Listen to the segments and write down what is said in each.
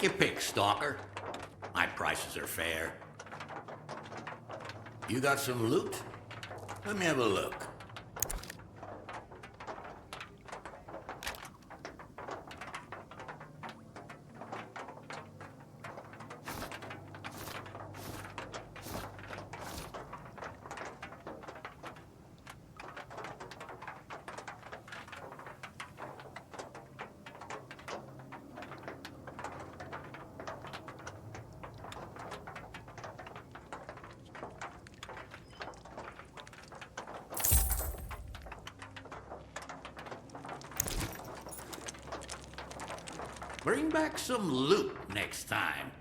Take your pick, stalker. My prices are fair. You got some loot? Let me have a look. Bring back some loot next time.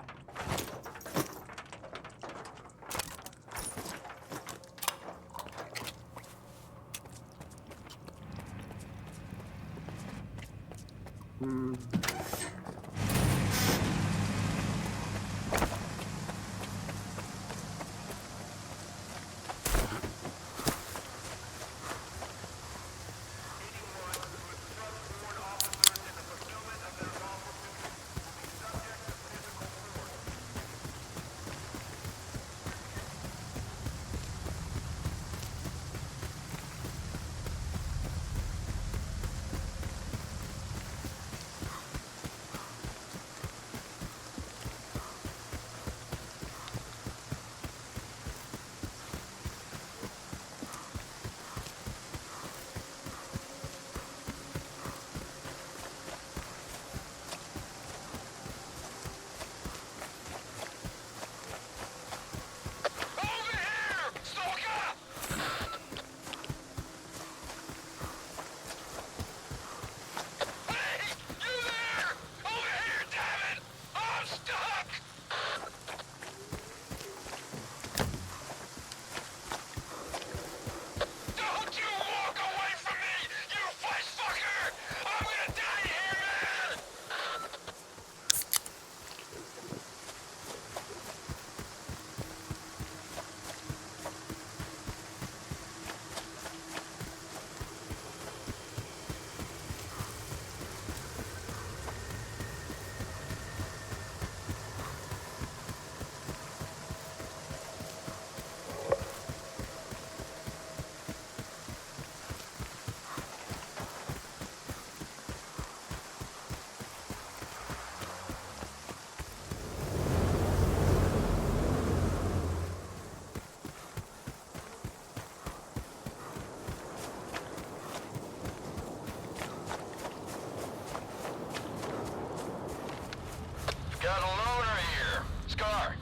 Got a loner here. Scar.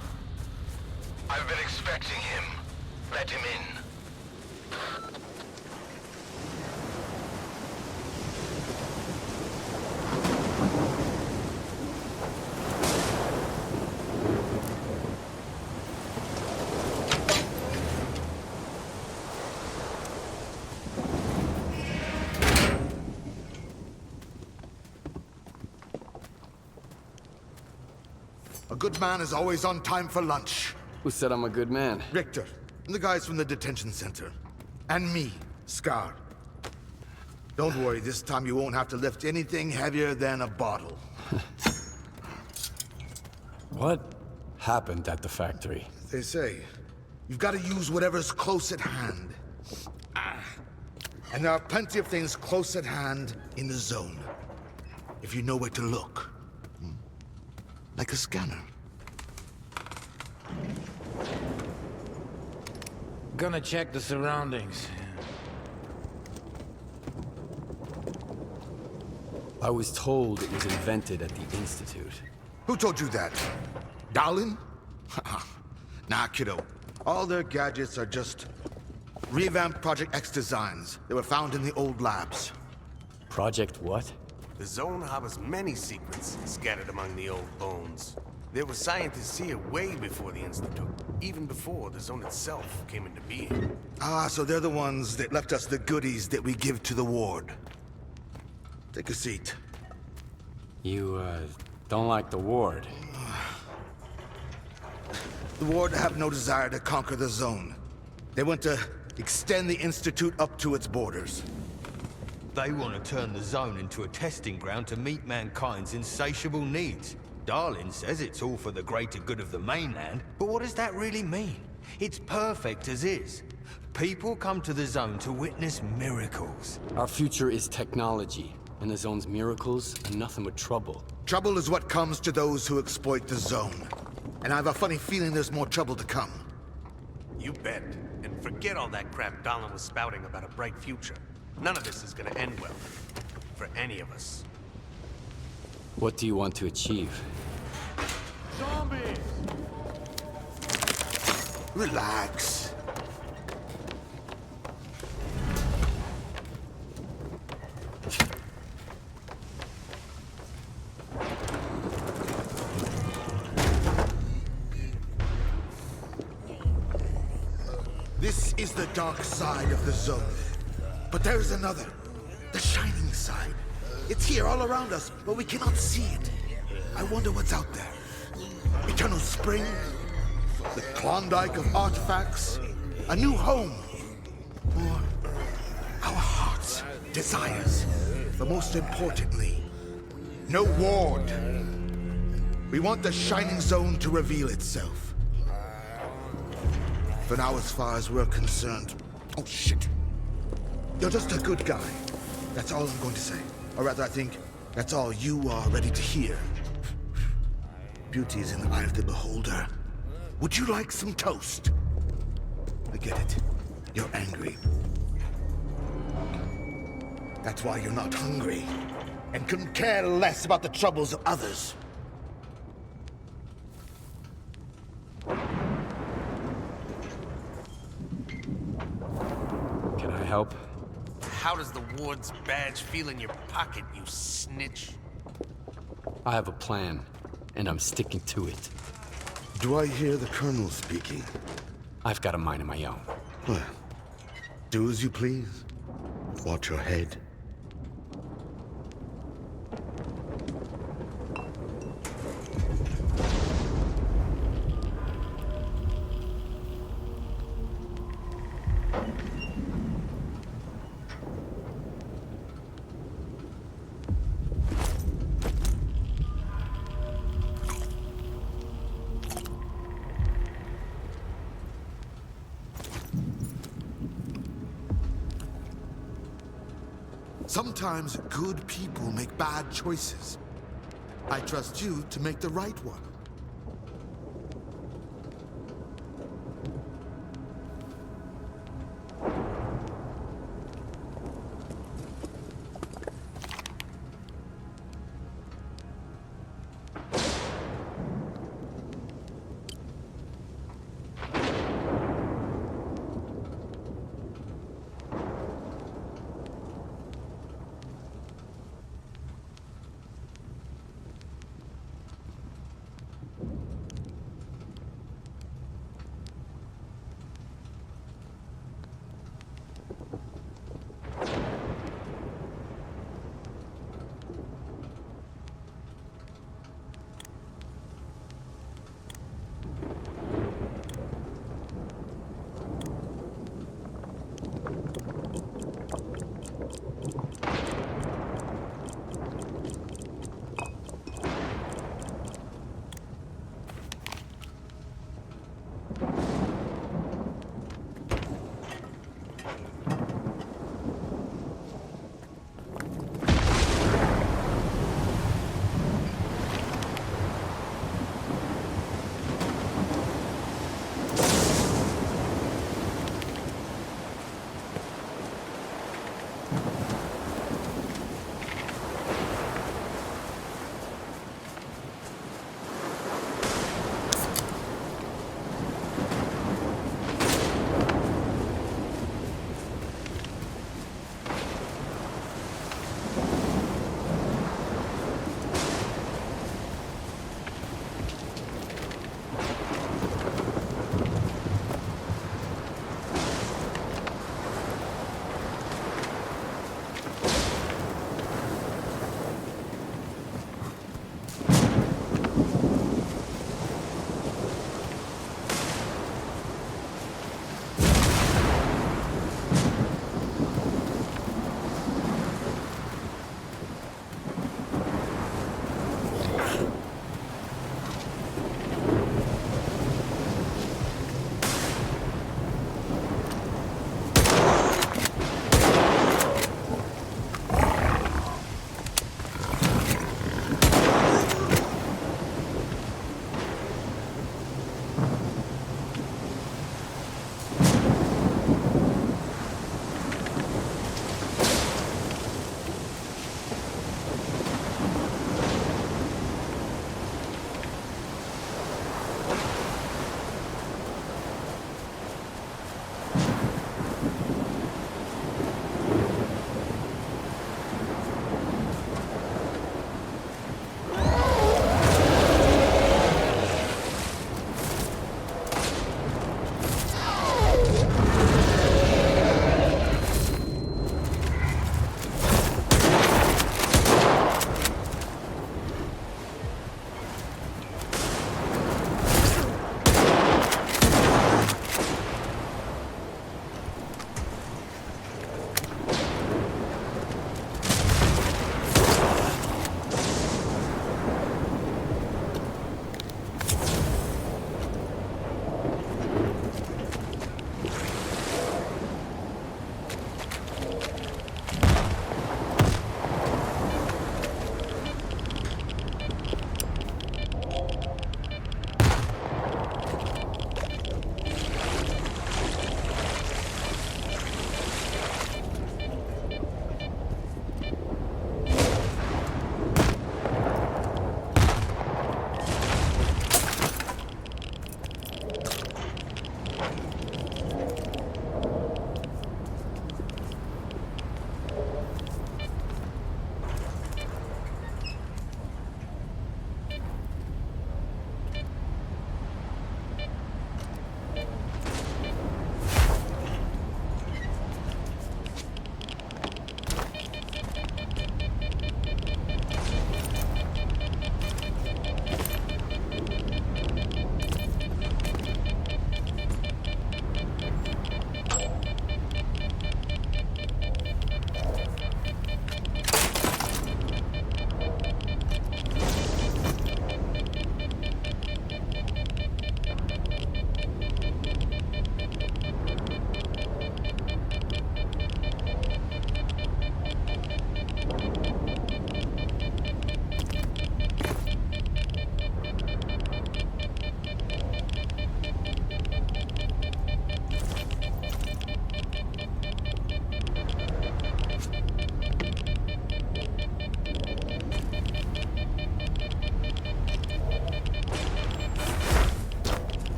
I've been expecting him. Let him in. A good man is always on time for lunch. Who said I'm a good man? Richter, and the guys from the detention center. And me, Scar. Don't worry, this time you won't have to lift anything heavier than a bottle. What happened at the factory? They say, you've got to use whatever's close at hand. And there are plenty of things close at hand in the zone. If you know where to look. Like a scanner. Gonna check the surroundings. I was told it was invented at the Institute. Who told you that? Darlin? Nah, kiddo. All their gadgets are just revamped Project X designs that were found in the old labs. Project what? The zone harbors many secrets scattered among the old bones. There were scientists here way before the Institute, even before the zone itself came into being. Ah, so they're the ones that left us the goodies that we give to the ward. Take a seat. You, don't like the ward? The ward have no desire to conquer the zone. They want to extend the Institute up to its borders. They want to turn the zone into a testing ground to meet mankind's insatiable needs. Darling says it's all for the greater good of the mainland, but what does that really mean? It's perfect as is. People come to the zone to witness miracles. Our future is technology, and the zone's miracles are nothing but trouble. Trouble is what comes to those who exploit the zone. And I have a funny feeling there's more trouble to come. You bet. And forget all that crap Dahlan was spouting about a bright future. None of this is gonna end well. For any of us. What do you want to achieve? Zombies! Relax. This is the dark side of the zone. But there is another. The shining side. It's here all around us, but we cannot see it. I wonder what's out there. Eternal spring? The Klondike of artifacts? A new home? Or our hearts, desires? But most importantly, no ward. We want the shining zone to reveal itself. For now, as far as we're concerned... Oh, shit. You're just a good guy. That's all I'm going to say. Or rather, I think that's all you are ready to hear. Beauty is in the eye of the beholder. Would you like some toast? I get it. You're angry. That's why you're not hungry. And couldn't care less about the troubles of others. Can I help? How does the ward's badge feel in your pocket, you snitch? I have a plan, and I'm sticking to it. Do I hear the Colonel speaking? I've got a mind of my own. Well, do as you please. Watch your head. Sometimes good people make bad choices. I trust you to make the right one.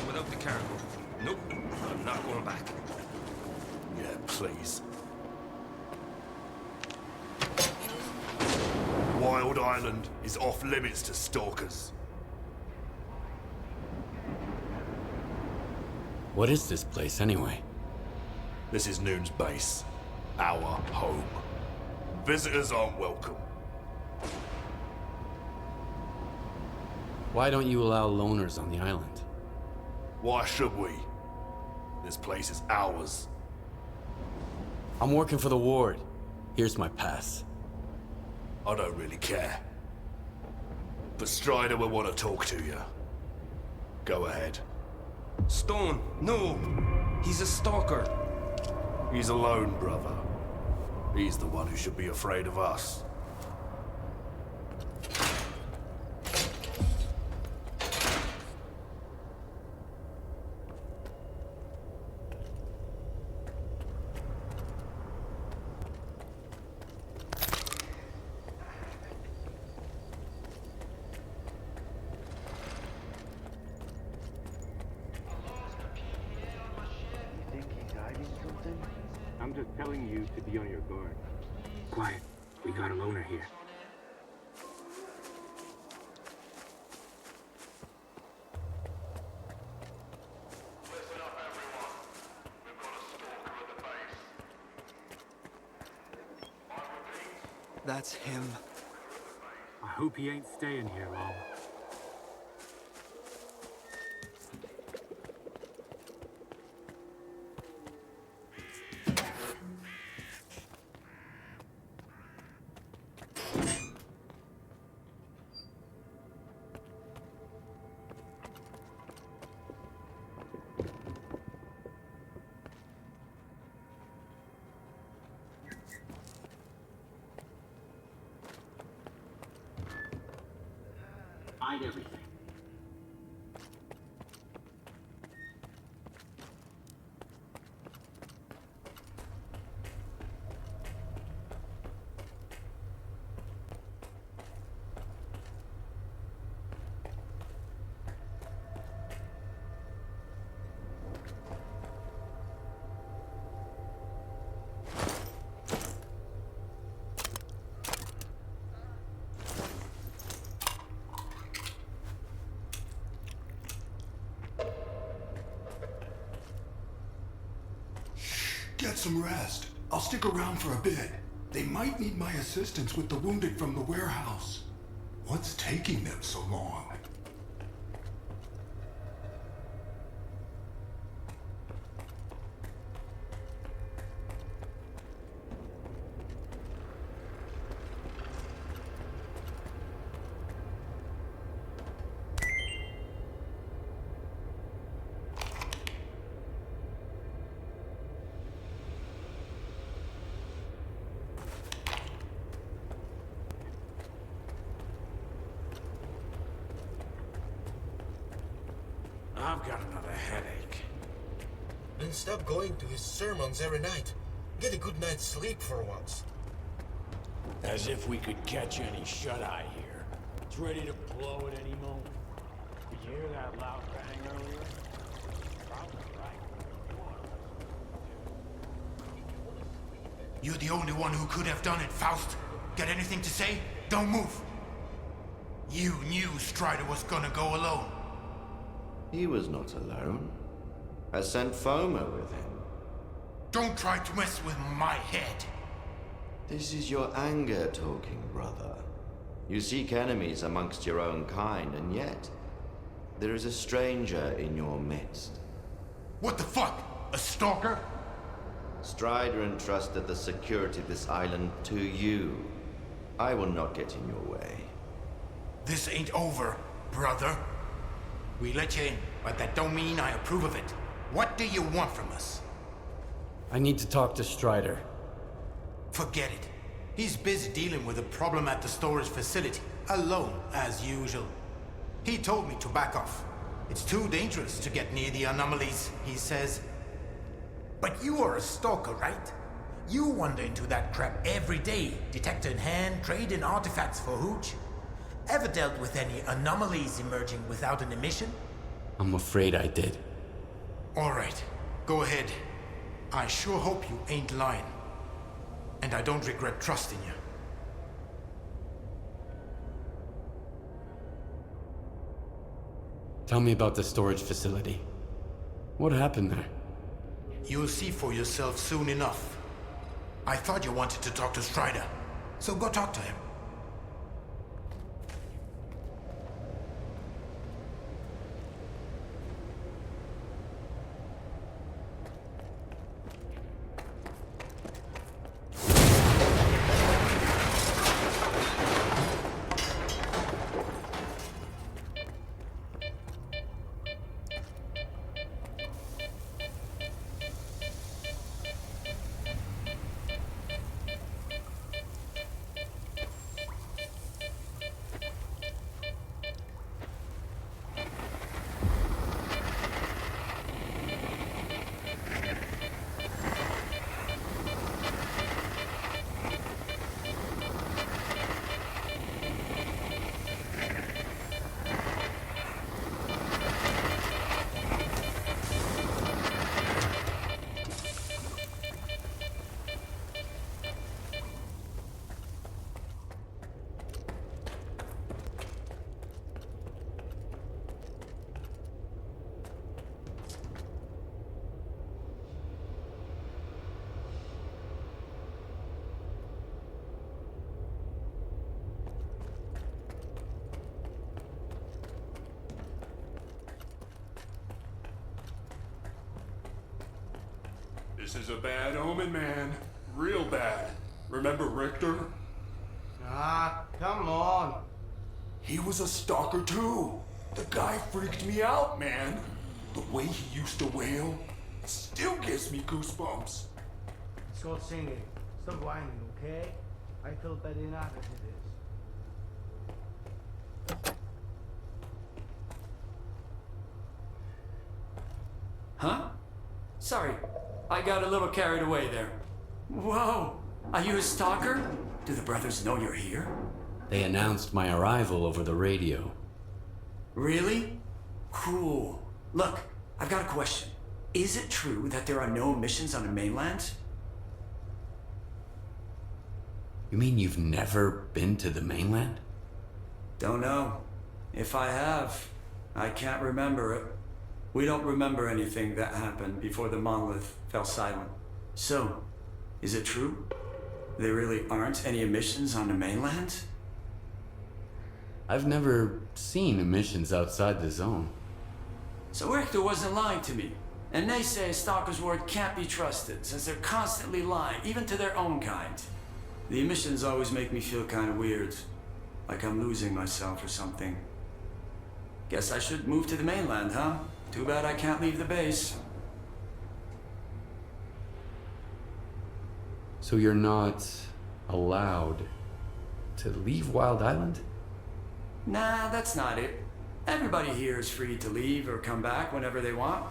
without the cargo. Nope, I'm not going back. Yeah, please. Wild Island is off limits to stalkers. What is this place, anyway? This is Noon's base. Our home. Visitors aren't welcome. Why don't you allow loners on the island? Why should we? This place is ours. I'm working for the ward. Here's my pass. I don't really care. But Strider will want to talk to you. Go ahead. Stone, no! He's a stalker. He's alone, brother. He's the one who should be afraid of us. I'm just telling you to be on your guard. Quiet. We got a loner here. Listen up, everyone. We've got a stalker at the base. I repeat, That's him. I hope he ain't staying here long. Hide everything. Get some rest. I'll stick around for a bit. They might need my assistance with the wounded from the warehouse. What's taking them so long? I've got another headache. Then stop going to his sermons every night. Get a good night's sleep for once. As if we could catch any shut-eye here. It's ready to blow at any moment. Did you hear that loud bang earlier? Probably right. You're the only one who could have done it, Faust. Got anything to say? Don't move. You knew Strider was gonna go alone. He was not alone. I sent Foma with him. Don't try to mess with my head. This is your anger talking, brother. You seek enemies amongst your own kind, and yet there is a stranger in your midst. What the fuck? A stalker? Strider entrusted the security of this island to you. I will not get in your way. This ain't over, brother. We let you in, but that don't mean I approve of it. What do you want from us? I need to talk to Strider. Forget it. He's busy dealing with a problem at the storage facility, alone, as usual. He told me to back off. It's too dangerous to get near the anomalies, he says. But you are a stalker, right? You wander into that crap every day, detector in hand, trading artifacts for hooch. Ever dealt with any anomalies emerging without an emission? I'm afraid I did. All right, go ahead. I sure hope you ain't lying. And I don't regret trusting you. Tell me about the storage facility. What happened there? You'll see for yourself soon enough. I thought you wanted to talk to Strider, so go talk to him. This is a bad omen, man. Real bad. Remember Richter? Ah, come on. He was a stalker too. The guy freaked me out, man. The way he used to wail still gives me goosebumps. Let's go singing. Stop whining, okay? I feel better enough as it is. Huh? Sorry, I got a little carried away there. Whoa! Are you a stalker? Do the brothers know you're here? They announced my arrival over the radio. Really? Cool. Look, I've got a question. Is it true that there are no missions on the mainland? You mean you've never been to the mainland? Don't know. If I have, I can't remember it. We don't remember anything that happened before the monolith fell silent. So, is it true? There really aren't any emissions on the mainland? I've never seen emissions outside the zone. So Richter wasn't lying to me. And they say Stalker's word can't be trusted, since they're constantly lying, even to their own kind. The emissions always make me feel kind of weird. Like I'm losing myself or something. Guess I should move to the mainland, huh? Too bad I can't leave the base. So you're not allowed to leave Wild Island? Nah, that's not it. Everybody here is free to leave or come back whenever they want.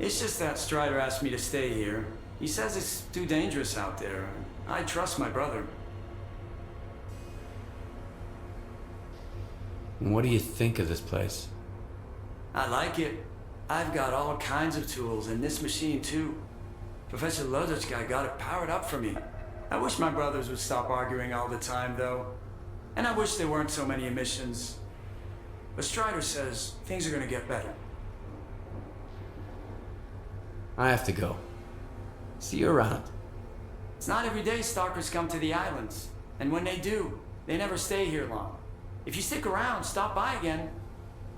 It's just that Strider asked me to stay here. He says it's too dangerous out there. I trust my brother. And what do you think of this place? I like it. I've got all kinds of tools, and this machine too. Professor Lodrich's guy got it powered up for me. I wish my brothers would stop arguing all the time, though. And I wish there weren't so many emissions. But Strider says things are gonna get better. I have to go. See you around. It's not every day stalkers come to the islands. And when they do, they never stay here long. If you stick around, stop by again.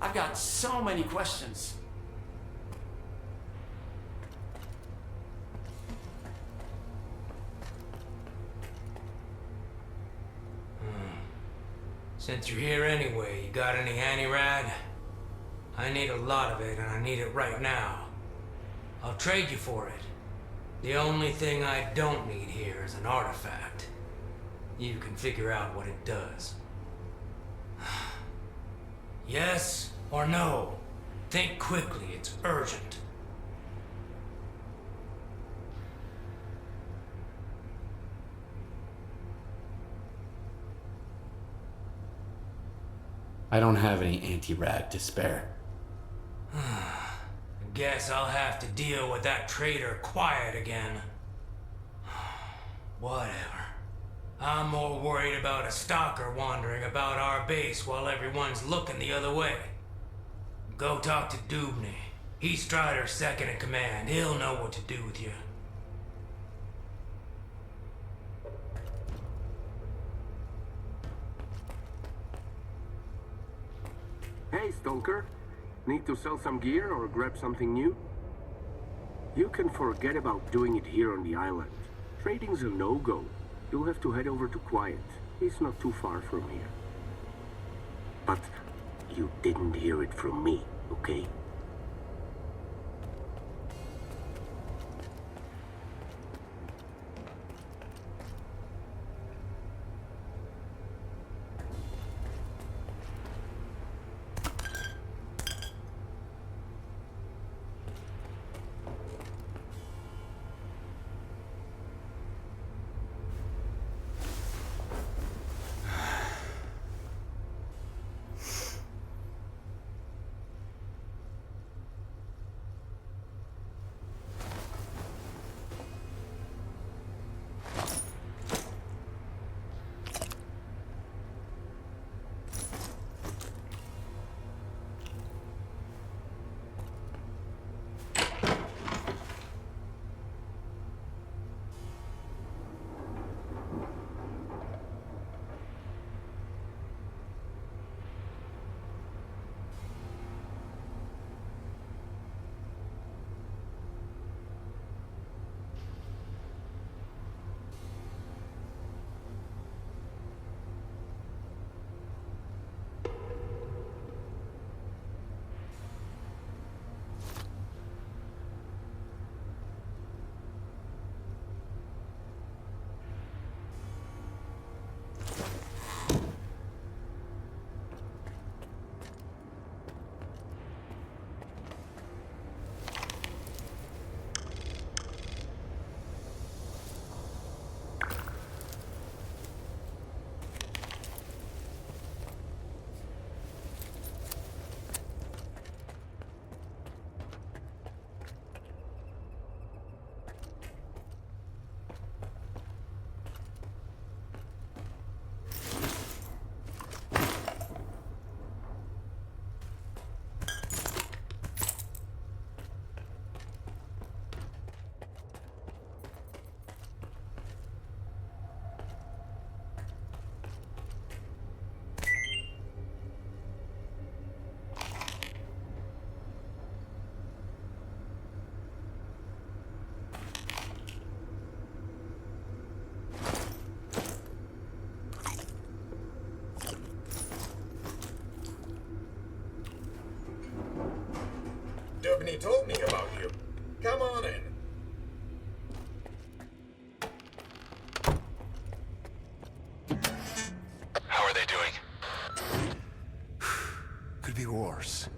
I've got so many questions. Since you're here anyway, you got any anti-rad? I need a lot of it, and I need it right now. I'll trade you for it. The only thing I don't need here is an artifact. You can figure out what it does. Yes or no? Think quickly, it's urgent. I don't have any anti-rad to spare. Guess I'll have to deal with that traitor quiet again. Whatever. I'm more worried about a stalker wandering about our base while everyone's looking the other way. Go talk to Dubny. He's Strider's second in command. He'll know what to do with you. Hey, Stalker. Need to sell some gear or grab something new? You can forget about doing it here on the island. Trading's a no-go. You'll have to head over to Quiet. It's not too far from here. But you didn't hear it from me, okay? Dubny told me about you. Come on in. How are they doing? Could be worse.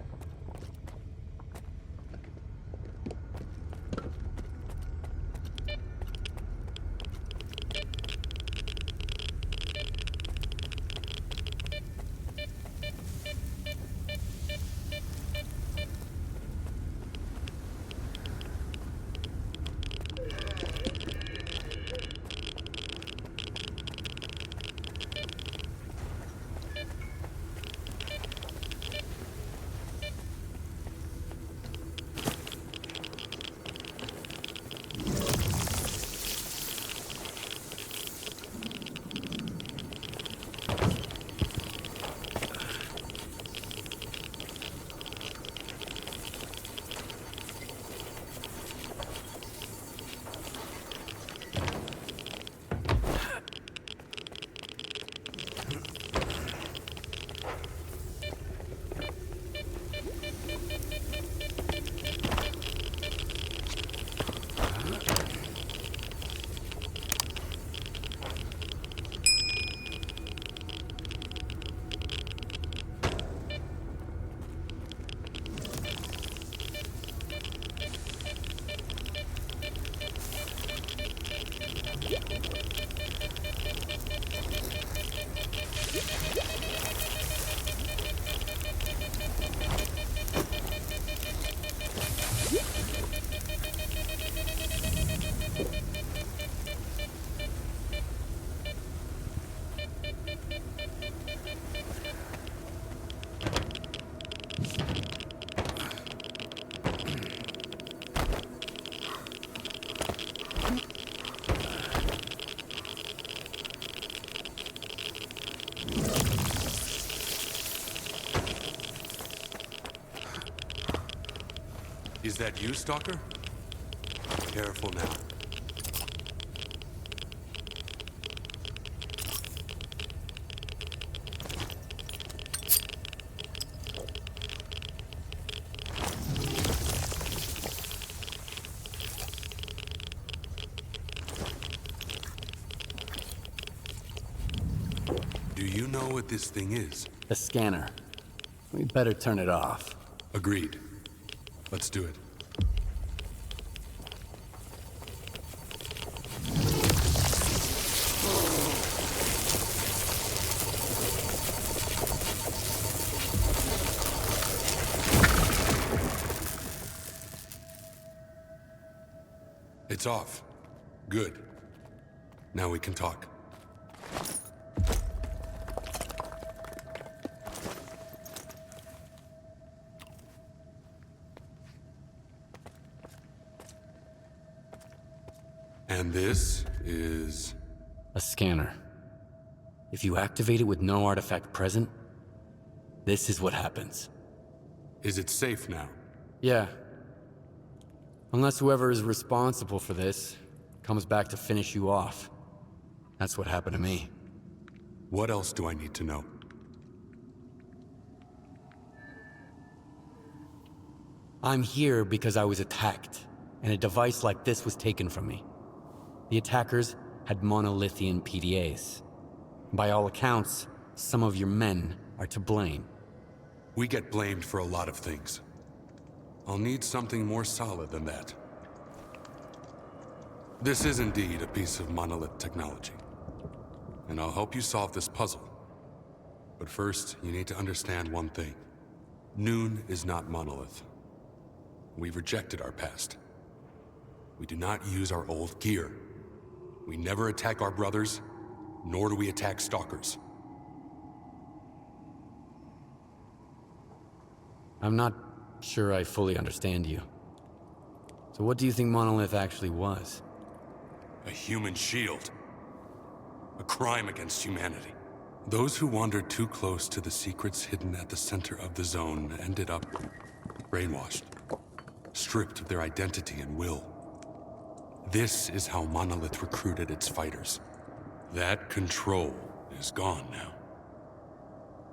that you, Stalker? Careful now. Do you know what this thing is? A scanner. We better turn it off. Agreed. Let's do it. It's off. Good. Now we can talk. And this is... a scanner. If you activate it with no artifact present, this is what happens. Is it safe now? Yeah. Unless whoever is responsible for this comes back to finish you off. That's what happened to me. What else do I need to know? I'm here because I was attacked, and a device like this was taken from me. The attackers had monolithian PDAs. By all accounts, some of your men are to blame. We get blamed for a lot of things. I'll need something more solid than that. This is indeed a piece of monolith technology. And I'll help you solve this puzzle. But first, you need to understand one thing. Noon is not monolith. We've rejected our past. We do not use our old gear. We never attack our brothers, nor do we attack stalkers. I'm not sure I fully understand you. So what do you think Monolith actually was? A human shield. A crime against humanity. Those who wandered too close to the secrets hidden at the center of the zone ended up brainwashed, stripped of their identity and will. This is how Monolith recruited its fighters. That control is gone now.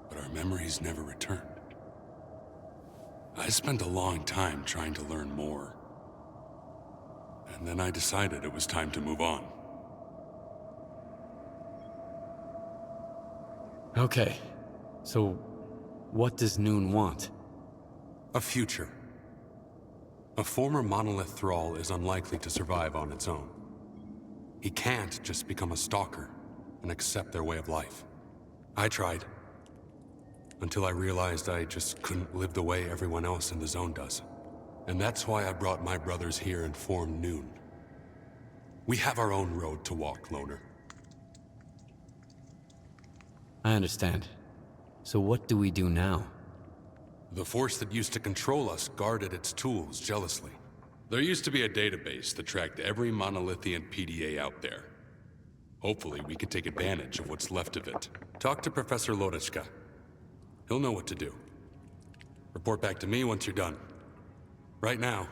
But our memories never returned. I spent a long time trying to learn more. And then I decided it was time to move on. Okay, so what does Noon want? A future. A former Monolith thrall is unlikely to survive on its own. He can't just become a stalker and accept their way of life. I tried. Until I realized I just couldn't live the way everyone else in the zone does. And that's why I brought my brothers here and formed Noon. We have our own road to walk, Loner. I understand. So what do we do now? The force that used to control us guarded its tools jealously. There used to be a database that tracked every monolithian PDA out there. Hopefully we can take advantage of what's left of it. Talk to Professor Lodechka. He'll know what to do. Report back to me once you're done. Right now,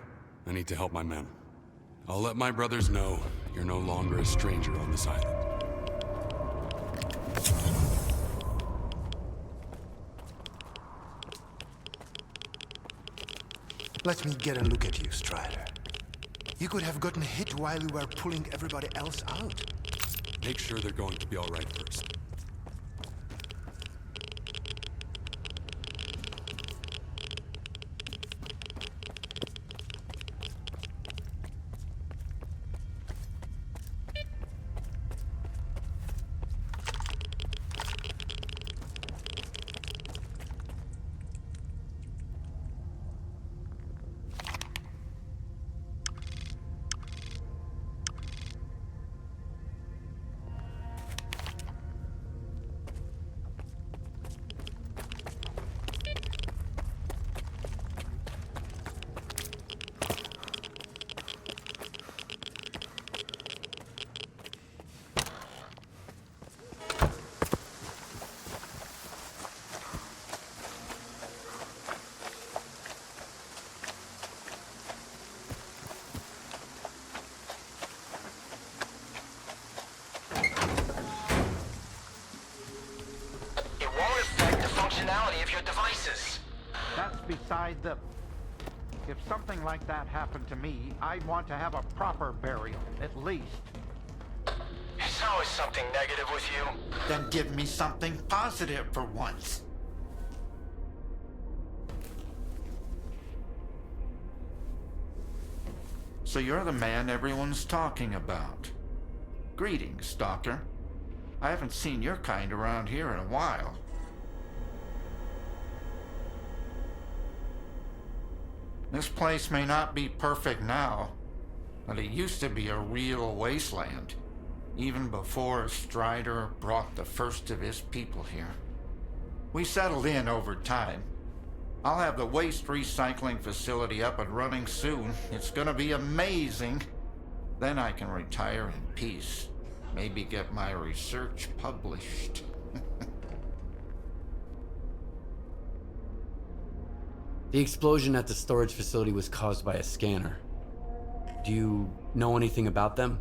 I need to help my men. I'll let my brothers know you're no longer a stranger on this island. Let me get a look at you, Strider. You could have gotten hit while you were pulling everybody else out. Make sure they're going to be all right first. beside the... If something like that happened to me, I'd want to have a proper burial, at least. It's always something negative with you. Then give me something positive for once. So you're the man everyone's talking about. Greetings, Stalker. I haven't seen your kind around here in a while. This place may not be perfect now, but it used to be a real wasteland, even before Strider brought the first of his people here. We settled in over time. I'll have the waste recycling facility up and running soon. It's gonna be amazing. Then I can retire in peace. Maybe get my research published. The explosion at the storage facility was caused by a scanner. Do you know anything about them?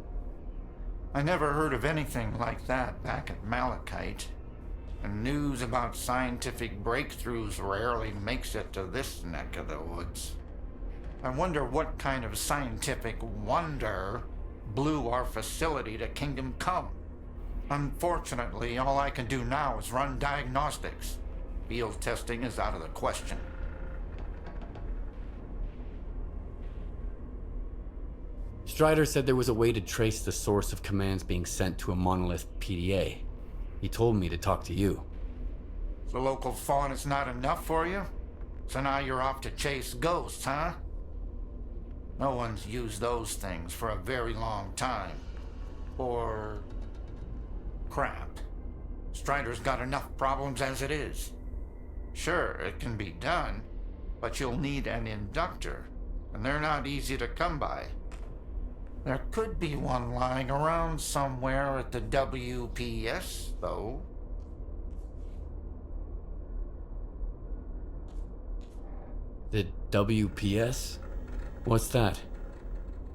I never heard of anything like that back at Malachite. And news about scientific breakthroughs rarely makes it to this neck of the woods. I wonder what kind of scientific wonder blew our facility to Kingdom Come. Unfortunately, all I can do now is run diagnostics. Field testing is out of the question. Strider said there was a way to trace the source of commands being sent to a monolith PDA. He told me to talk to you. The local fawn is not enough for you? So now you're off to chase ghosts, huh? No one's used those things for a very long time. Or... crap. Strider's got enough problems as it is. Sure, it can be done, but you'll need an inductor, and they're not easy to come by. There could be one lying around somewhere at the WPS, though. The WPS? What's that?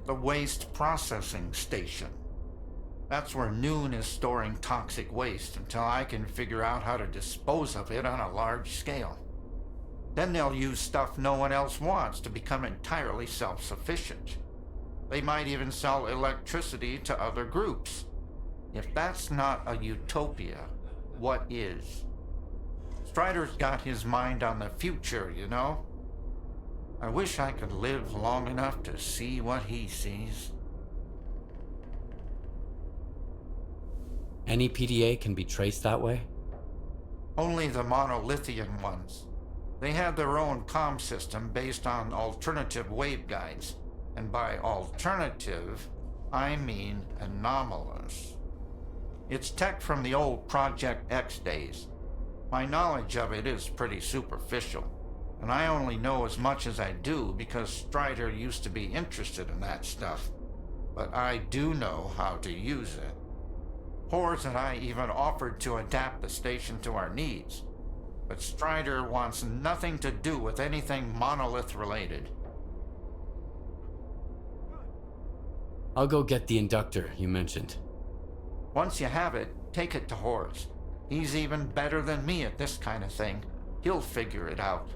The Waste Processing Station. That's where Noon is storing toxic waste until I can figure out how to dispose of it on a large scale. Then they'll use stuff no one else wants to become entirely self-sufficient. They might even sell electricity to other groups. If that's not a utopia, what is? Strider's got his mind on the future, you know? I wish I could live long enough to see what he sees. Any PDA can be traced that way? Only the monolithian ones. They have their own comm system based on alternative waveguides. And by alternative, I mean anomalous. It's tech from the old Project X days. My knowledge of it is pretty superficial, and I only know as much as I do because Strider used to be interested in that stuff. But I do know how to use it. Hors and I even offered to adapt the station to our needs, but Strider wants nothing to do with anything monolith related. I'll go get the inductor you mentioned. Once you have it, take it to Hors. He's even better than me at this kind of thing. He'll figure it out.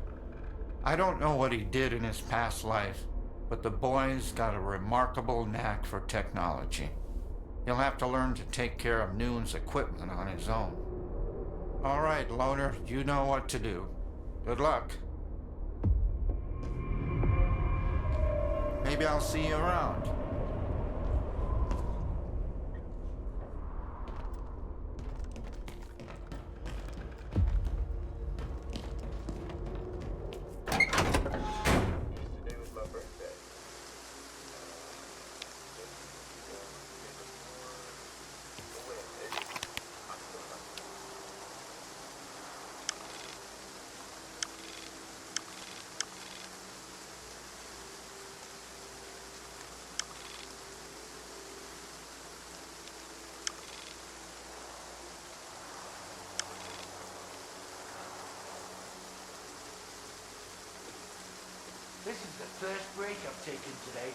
I don't know what he did in his past life, but the boy's got a remarkable knack for technology. He'll have to learn to take care of Noon's equipment on his own. All right, Loner, you know what to do. Good luck. Maybe I'll see you around. This is the first break I've taken today.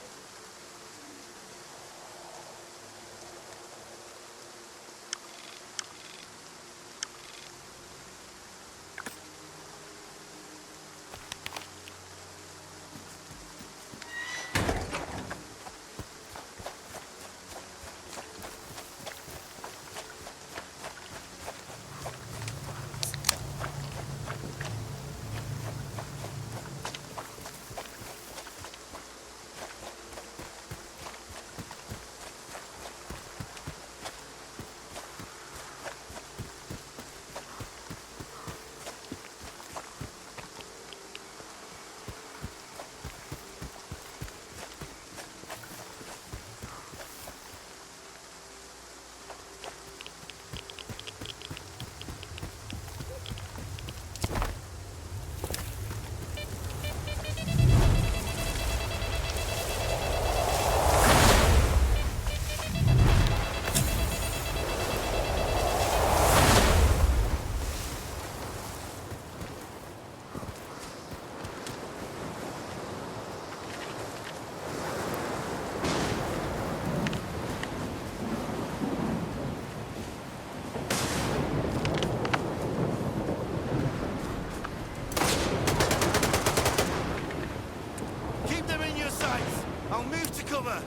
I'll move to cover.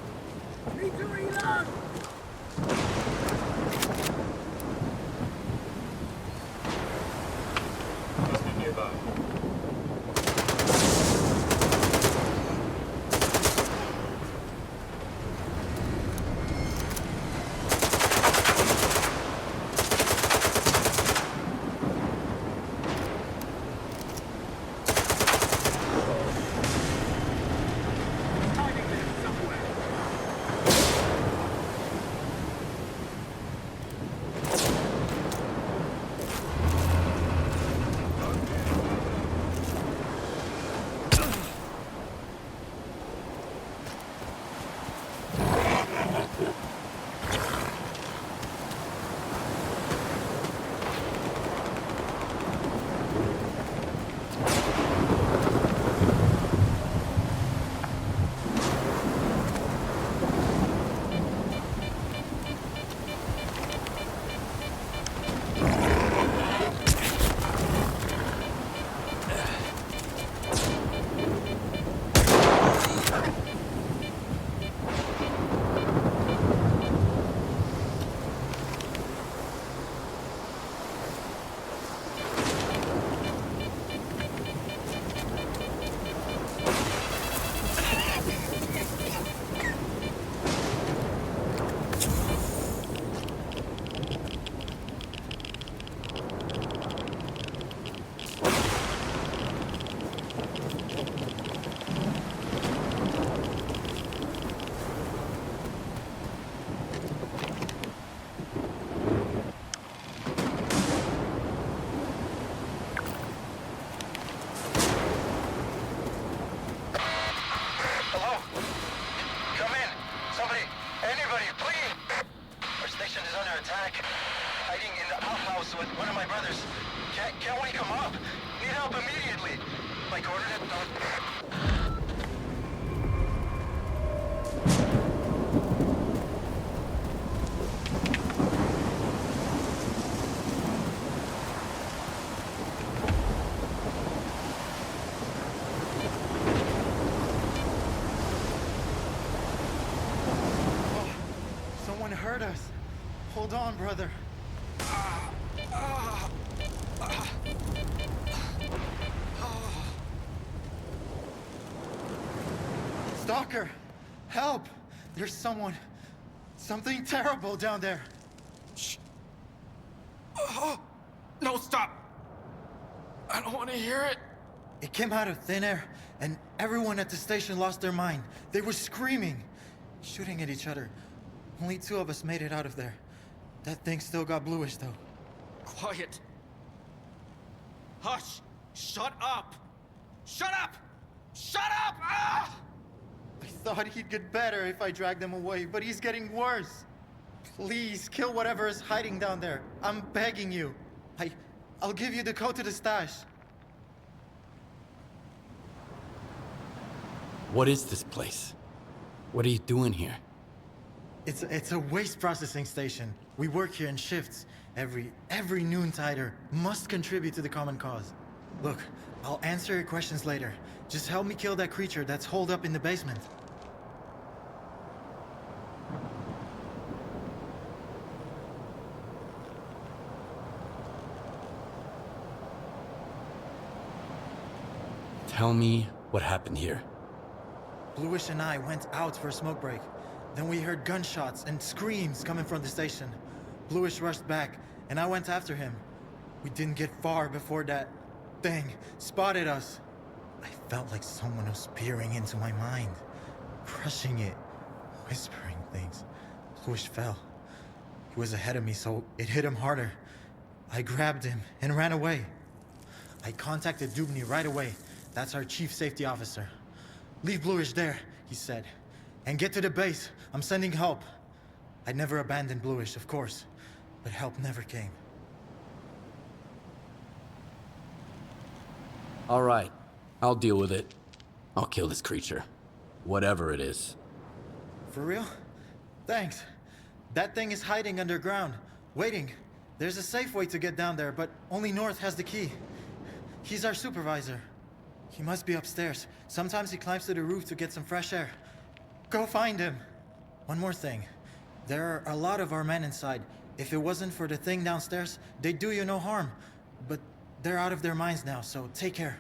Need to reload! Nearby. Hurt us. Hold on, brother. Stalker, help! There's something terrible down there. Shh. No, stop. I don't want to hear it. It came out of thin air, and everyone at the station lost their mind. They were screaming, shooting at each other. Only 2 of us made it out of there. That thing still got bluish, though. Quiet. Hush. Shut up. Shut up. Shut up! Ah! I thought he'd get better if I dragged him away, but he's getting worse. Please, kill whatever is hiding down there. I'm begging you. I'll give you the code to the stash. What is this place? What are you doing here? It's a waste processing station. We work here in shifts. Every noontider must contribute to the common cause. Look, I'll answer your questions later. Just help me kill that creature that's holed up in the basement. Tell me what happened here. Bluish and I went out for a smoke break. Then we heard gunshots and screams coming from the station. Bluish rushed back, and I went after him. We didn't get far before that thing spotted us. I felt like someone was peering into my mind, crushing it, whispering things. Bluish fell. He was ahead of me, so it hit him harder. I grabbed him and ran away. I contacted Dubny right away. That's our chief safety officer. Leave Bluish there, he said. And get to the base. I'm sending help. I'd never abandoned Bluish, of course, but help never came. All right, I'll deal with it. I'll kill this creature, whatever it is. For real? Thanks. That thing is hiding underground, waiting. There's a safe way to get down there, but only North has the key. He's our supervisor. He must be upstairs. Sometimes he climbs to the roof to get some fresh air. Go find him. One more thing. There are a lot of our men inside. If it wasn't for the thing downstairs, they'd do you no harm. But they're out of their minds now, so take care.